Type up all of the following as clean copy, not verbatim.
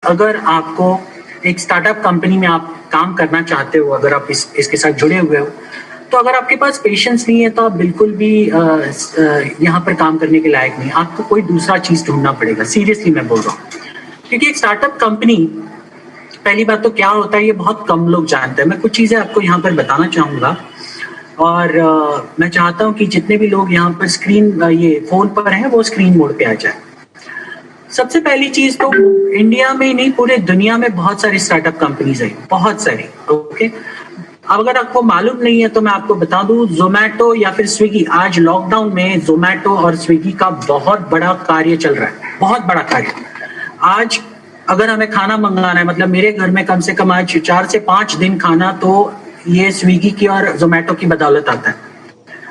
अगर आपको एक स्टार्टअप कंपनी में आप काम करना चाहते हो, अगर आप इसके साथ जुड़े हुए हो, तो अगर आपके पास पेशेंस नहीं है तो आप बिल्कुल भी यहाँ पर काम करने के लायक नहीं। आपको कोई दूसरा चीज ढूंढना पड़ेगा, सीरियसली मैं बोल रहा हूँ। क्योंकि एक स्टार्टअप कंपनी, पहली बात तो क्या होता है ये बहुत कम लोग जानते हैं। मैं कुछ चीजें आपको यहाँ पर बताना चाहूंगा और मैं चाहता हूँ कि जितने भी लोग यहाँ पर स्क्रीन ये फोन पर हैं वो स्क्रीन मोड पे आ जाए। सबसे पहली चीज तो इंडिया में ही नहीं पूरे दुनिया में बहुत सारी स्टार्टअप कंपनीज है, बहुत सारी। ओके, अब अगर आपको मालूम नहीं है तो मैं आपको बता दूं, जोमैटो या फिर स्विगी, आज लॉकडाउन में जोमैटो और स्विगी का बहुत बड़ा कार्य चल रहा है, बहुत बड़ा कार्य। आज अगर हमें खाना मंगाना है, मतलब मेरे घर में कम से कम आज 4 से 5 दिन खाना तो ये स्विगी की और जोमैटो की बदौलत आता है।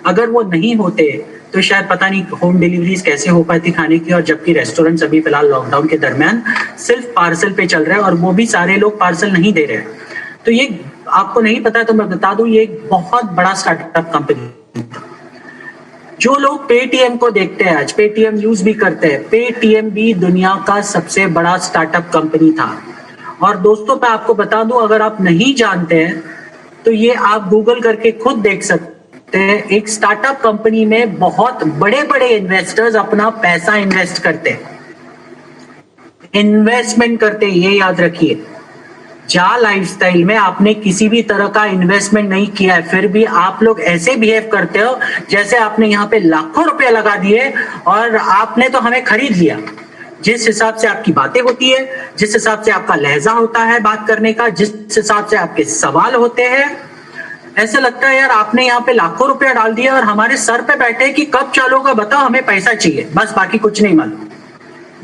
अगर वो नहीं होते तो शायद पता नहीं होम डिलीवरीज कैसे हो पाती खाने की, और जबकि रेस्टोरेंट्स अभी फिलहाल लॉकडाउन के दरमियान सिर्फ पार्सल पे चल रहे हैं और वो भी सारे लोग पार्सल नहीं दे रहे हैं। तो ये आपको नहीं पता तो मैं बता दूं, ये एक बहुत बड़ा स्टार्टअप कंपनी। जो लोग पेटीएम को देखते हैं, आज पेटीएम यूज भी करते हैं, पेटीएम भी दुनिया का सबसे बड़ा स्टार्टअप कंपनी था। और दोस्तों मैं आपको बता दूं, अगर आप नहीं जानते हैं तो ये आप गूगल करके खुद देख सकते हैं। एक स्टार्टअप कंपनी में बहुत बड़े बड़े इन्वेस्टर्स अपना पैसा इन्वेस्ट करते हैं, इन्वेस्टमेंट करते हैं, ये याद रखिए। जा लाइफस्टाइल में आपने किसी भी तरह का इन्वेस्टमेंट नहीं किया है, फिर भी आप लोग ऐसे बिहेव करते हो जैसे आपने यहाँ पे लाखों रुपए लगा दिए और आपने तो हमें खरीद लिया। जिस हिसाब से आपकी बातें होती है, जिस हिसाब से आपका लहजा होता है बात करने का, जिस हिसाब से आपके सवाल होते हैं, ऐसे लगता है यार आपने यहाँ पे लाखों रुपया डाल दिया और हमारे सर पे बैठे कि कब चालू होगा बताओ, हमें पैसा चाहिए, बस बाकी कुछ नहीं मालूम।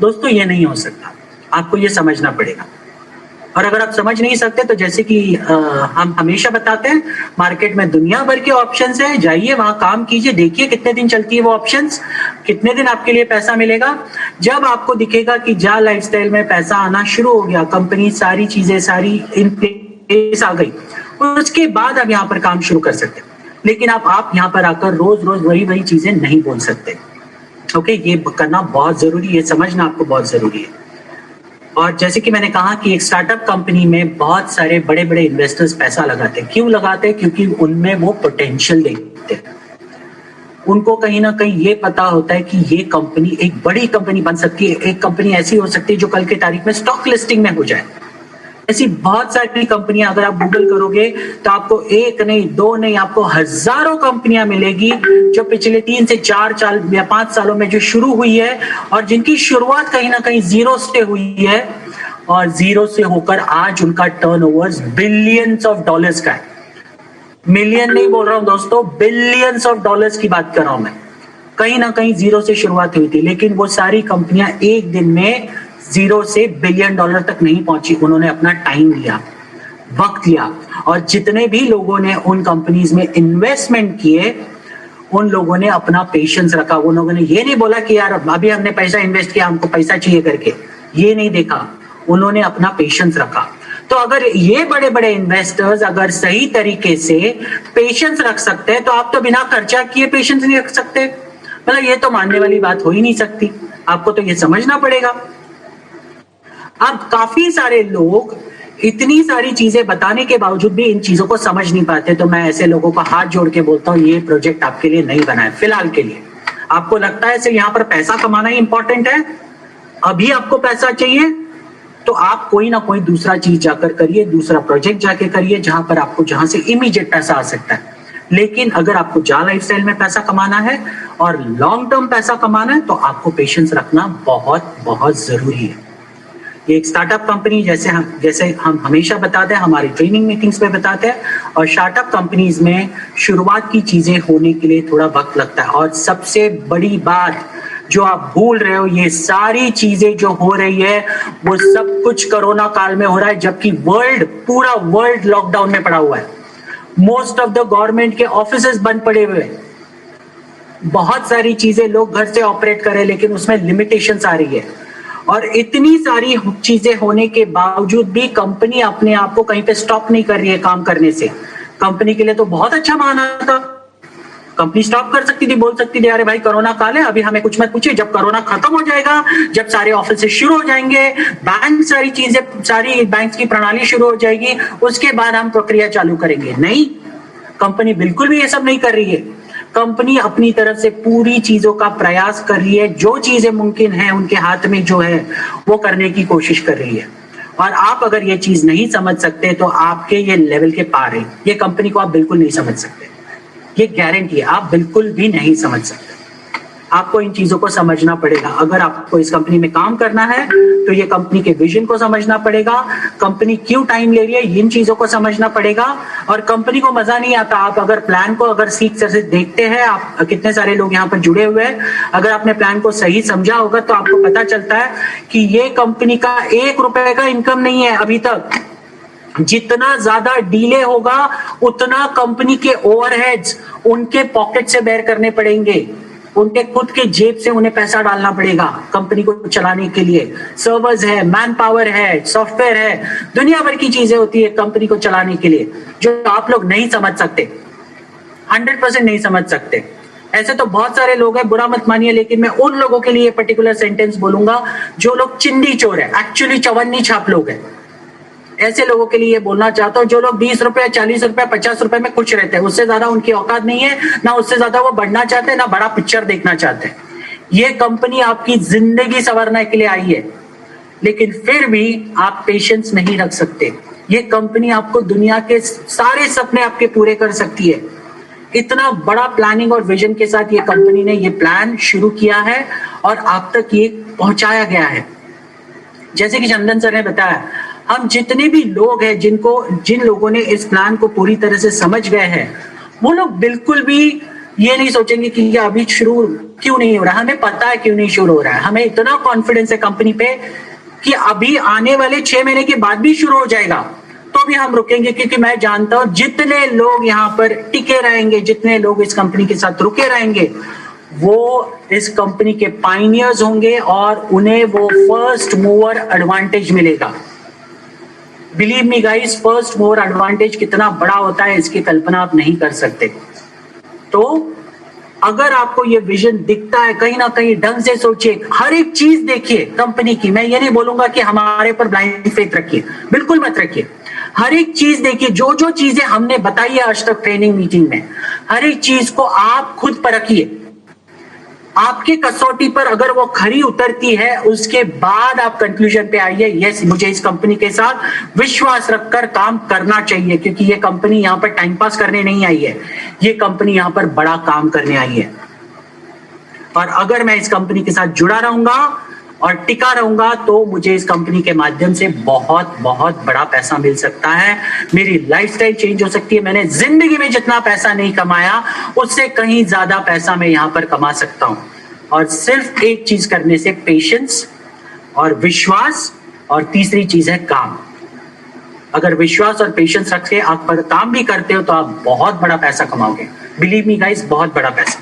दोस्तों ये नहीं हो सकता, आपको ये समझना पड़ेगा। और अगर आप समझ नहीं सकते तो जैसे कि हम हमेशा बताते हैं, मार्केट में दुनिया भर के ऑप्शंस है, जाइए वहां काम कीजिए, देखिए कितने दिन चलती है वो ऑप्शंस, कितने दिन आपके लिए पैसा मिलेगा। जब आपको दिखेगा कि जा लाइफस्टाइल में पैसा आना शुरू हो गया, कंपनी सारी चीजें सारी इन प्लेस आ गई, उसके बाद आप यहाँ पर काम शुरू कर सकते हैं। लेकिन आप यहाँ पर आकर रोज रोज वही चीजें नहीं बोल सकते। ओके, ये करना बहुत जरूरी है, समझना आपको बहुत जरूरी है। और जैसे कि मैंने कहा कि एक स्टार्टअप कंपनी में बहुत सारे बड़े बड़े इन्वेस्टर्स पैसा लगाते हैं। क्यों लगाते हैं? क्योंकि उनमें वो पोटेंशियल देखते हैं। उनको कहीं ना कहीं ये पता होता है कि ये कंपनी एक बड़ी कंपनी बन सकती है, एक कंपनी ऐसी हो सकती है जो कल के तारीख में स्टॉक लिस्टिंग में हो जाए। ऐसी बहुत सारी कंपनियां अगर आप गूगल करोगे तो आपको एक नहीं, दो नहीं, आपको हजारों कंपनियां मिलेगी जो पिछले 3 से 4 साल या 5 सालों में जो शुरू हुई है और जिनकी शुरुआत कहीं ना कहीं जीरो से हुई है और जीरो से होकर आज उनका टर्नओवर बिलियंस ऑफ डॉलर्स का है। मिलियन नहीं बोल रहा हूं दोस्तों, बिलियंस ऑफ डॉलर्स की बात कर रहा हूं मैं। कहीं ना कहीं जीरो से शुरुआत हुई थी, लेकिन वो सारी कंपनियां एक दिन में जीरो से बिलियन डॉलर तक नहीं पहुंची। उन्होंने अपना टाइम लिया, वक्त लिया, और जितने भी लोगों ने उन कंपनीज में इन्वेस्टमेंट किए उन लोगों ने अपना पेशेंस रखा। उन लोगों ने ये नहीं बोला कि यार अभी हमने पैसा इन्वेस्ट किया, हमको पैसा चाहिए करके, ये नहीं देखा। उन्होंने अपना पेशेंस रखा। तो अगर ये बड़े बड़े इन्वेस्टर्स अगर सही तरीके से पेशेंस रख सकते हैं तो आप तो बिना खर्चा किए पेशेंस नहीं रख सकते। मतलब ये तो मानने वाली बात हो ही नहीं सकती, आपको तो ये समझना पड़ेगा। अब काफी सारे लोग इतनी सारी चीजें बताने के बावजूद भी इन चीजों को समझ नहीं पाते। तो मैं ऐसे लोगों को हाथ जोड़ के बोलता हूं, ये प्रोजेक्ट आपके लिए नहीं बना है फिलहाल के लिए। आपको लगता है सिर्फ यहाँ पर पैसा कमाना ही इंपॉर्टेंट है, अभी आपको पैसा चाहिए, तो आप कोई ना कोई दूसरा चीज जाकर करिए, दूसरा प्रोजेक्ट जाके करिए जहां से इमीडिएट पैसा आ सकता है। लेकिन अगर आपको जा लाइफस्टाइल में पैसा कमाना है और लॉन्ग टर्म पैसा कमाना है तो आपको पेशेंस रखना बहुत बहुत जरूरी है। ये एक स्टार्टअप कंपनी जैसे हम हमेशा बताते हैं, हमारी ट्रेनिंग मीटिंग्स में बताते हैं, और स्टार्टअप कंपनीज में शुरुआत की चीजें होने के लिए थोड़ा वक्त लगता है। और सबसे बड़ी बात जो आप भूल रहे हो, ये सारी चीजें जो हो रही है वो सब कुछ कोरोना काल में हो रहा है, जबकि पूरा वर्ल्ड लॉकडाउन में पड़ा हुआ है। मोस्ट ऑफ द गवर्नमेंट के ऑफिसेज बंद पड़े हुए हैं। बहुत सारी चीजें लोग घर से ऑपरेट कर रहे हैं, लेकिन उसमें लिमिटेशंस आ रही है। और इतनी सारी चीजें होने के बावजूद भी कंपनी अपने आप को कहीं पे स्टॉप नहीं कर रही है काम करने से। कंपनी के लिए तो बहुत अच्छा बहाना था, कंपनी स्टॉप कर सकती थी, बोल सकती थी अरे भाई कोरोना काल है, अभी हमें कुछ मत पूछिए, जब कोरोना खत्म हो जाएगा, जब सारे ऑफिस शुरू हो जाएंगे, बैंक सारी चीजें, सारी बैंक की प्रणाली शुरू हो जाएगी, उसके बाद हम प्रक्रिया चालू करेंगे। नहीं, कंपनी बिल्कुल भी ये सब नहीं कर रही है। कंपनी अपनी तरफ से पूरी चीजों का प्रयास कर रही है, जो चीजें मुमकिन है उनके हाथ में जो है वो करने की कोशिश कर रही है। और आप अगर ये चीज नहीं समझ सकते तो आपके ये लेवल के पार है, ये कंपनी को आप बिल्कुल नहीं समझ सकते, ये गारंटी है, आप बिल्कुल भी नहीं समझ सकते। आपको इन चीजों को समझना पड़ेगा। अगर आपको इस कंपनी में काम करना है तो ये कंपनी के विजन को समझना पड़ेगा, कंपनी क्यों टाइम ले रही है इन चीजों को समझना पड़ेगा। और कंपनी को मजा नहीं आता, आप अगर प्लान को अगर सीख से देखते हैं, आप कितने सारे लोग यहाँ पर जुड़े हुए हैं, अगर आपने प्लान को सही समझा होगा तो आपको पता चलता है कि ये कंपनी का 1 रुपए का इनकम नहीं है अभी तक। जितना ज्यादा डिले होगा उतना कंपनी के ओवरहेड्स उनके पॉकेट से बेयर करने पड़ेंगे, उनके खुद के जेब से उन्हें पैसा डालना पड़ेगा कंपनी को चलाने के लिए। सर्वर्स है, मैन पावर है, सॉफ्टवेयर है, दुनिया भर की चीजें होती है कंपनी को चलाने के लिए, जो आप लोग नहीं समझ सकते, 100% नहीं समझ सकते। ऐसे तो बहुत सारे लोग हैं, बुरा मत मानिए, लेकिन मैं उन लोगों के लिए पर्टिकुलर सेंटेंस बोलूंगा जो लोग चिंदी चोर है, एक्चुअली चवन्नी छाप लोग हैं। ऐसे लोगों के लिए ये बोलना चाहता हूं जो लोग 20 रुपए, 40 रुपए, 50 रुपए में खुश रहते हैं, उससे ज्यादा उनकी औकात नहीं है, ना उससे ज्यादा वो बढ़ना चाहते हैं, ना बड़ा पिक्चर देखना चाहते हैं। ये कंपनी आपकी जिंदगी संवरने के लिए आई है, लेकिन फिर भी आप पेशेंस नहीं रख सकते। ये कंपनी आपको दुनिया के सारे सपने आपके पूरे कर सकती है। इतना बड़ा प्लानिंग और विजन के साथ ये कंपनी ने ये प्लान शुरू किया है और आप तक ये पहुंचाया गया है। जैसे कि चंदन सर ने बताया, हम जितने भी लोग हैं जिन लोगों ने इस प्लान को पूरी तरह से समझ गए हैं, वो लोग बिल्कुल भी ये नहीं सोचेंगे कि ये अभी शुरू क्यों नहीं हो रहा। हमें पता है क्यों नहीं शुरू हो रहा है, हमें इतना कॉन्फिडेंस है कंपनी पे कि अभी आने वाले 6 महीने के बाद भी शुरू हो जाएगा, तो भी हम रुकेंगे, क्योंकि मैं जानता हूं जितने लोग यहाँ पर टिके रहेंगे, जितने लोग इस कंपनी के साथ रुके रहेंगे, वो इस कंपनी के पायनियर्स होंगे और उन्हें वो फर्स्ट मूवर एडवांटेज मिलेगा। Believe me guys, first mover advantage कितना बड़ा होता है इसकी कल्पना आप नहीं कर सकते। तो अगर आपको ये विजन दिखता है, कहीं ना कहीं ढंग से सोचिए, हर एक चीज देखिए कंपनी की। मैं ये नहीं बोलूंगा कि हमारे पर ब्लाइंड फेथ रखिए, बिल्कुल मत रखिए। हर एक चीज देखिए, जो जो चीजें हमने बताई है आज तक ट्रेनिंग मीटिंग में, हर एक चीज को आप खुद परखिए। आपकी कसौटी पर अगर वो खरी उतरती है, उसके बाद आप कंक्लूजन पे आइए, यस मुझे इस कंपनी के साथ विश्वास रखकर काम करना चाहिए, क्योंकि ये कंपनी यहाँ पर टाइम पास करने नहीं आई है, ये कंपनी यहाँ पर बड़ा काम करने आई है। और अगर मैं इस कंपनी के साथ जुड़ा रहूंगा और टिका रहूंगा तो मुझे इस कंपनी के माध्यम से बहुत बहुत बड़ा पैसा मिल सकता है, मेरी लाइफस्टाइल चेंज हो सकती है। मैंने जिंदगी में जितना पैसा नहीं कमाया उससे कहीं ज्यादा पैसा मैं यहाँ पर कमा सकता हूं। और सिर्फ एक चीज करने से, पेशेंस और विश्वास, और तीसरी चीज है काम। अगर विश्वास और पेशेंस रख के आप पर काम भी करते हो तो आप बहुत बड़ा पैसा कमाओगे। बिलीव मी गाइस, बहुत बड़ा पैसा।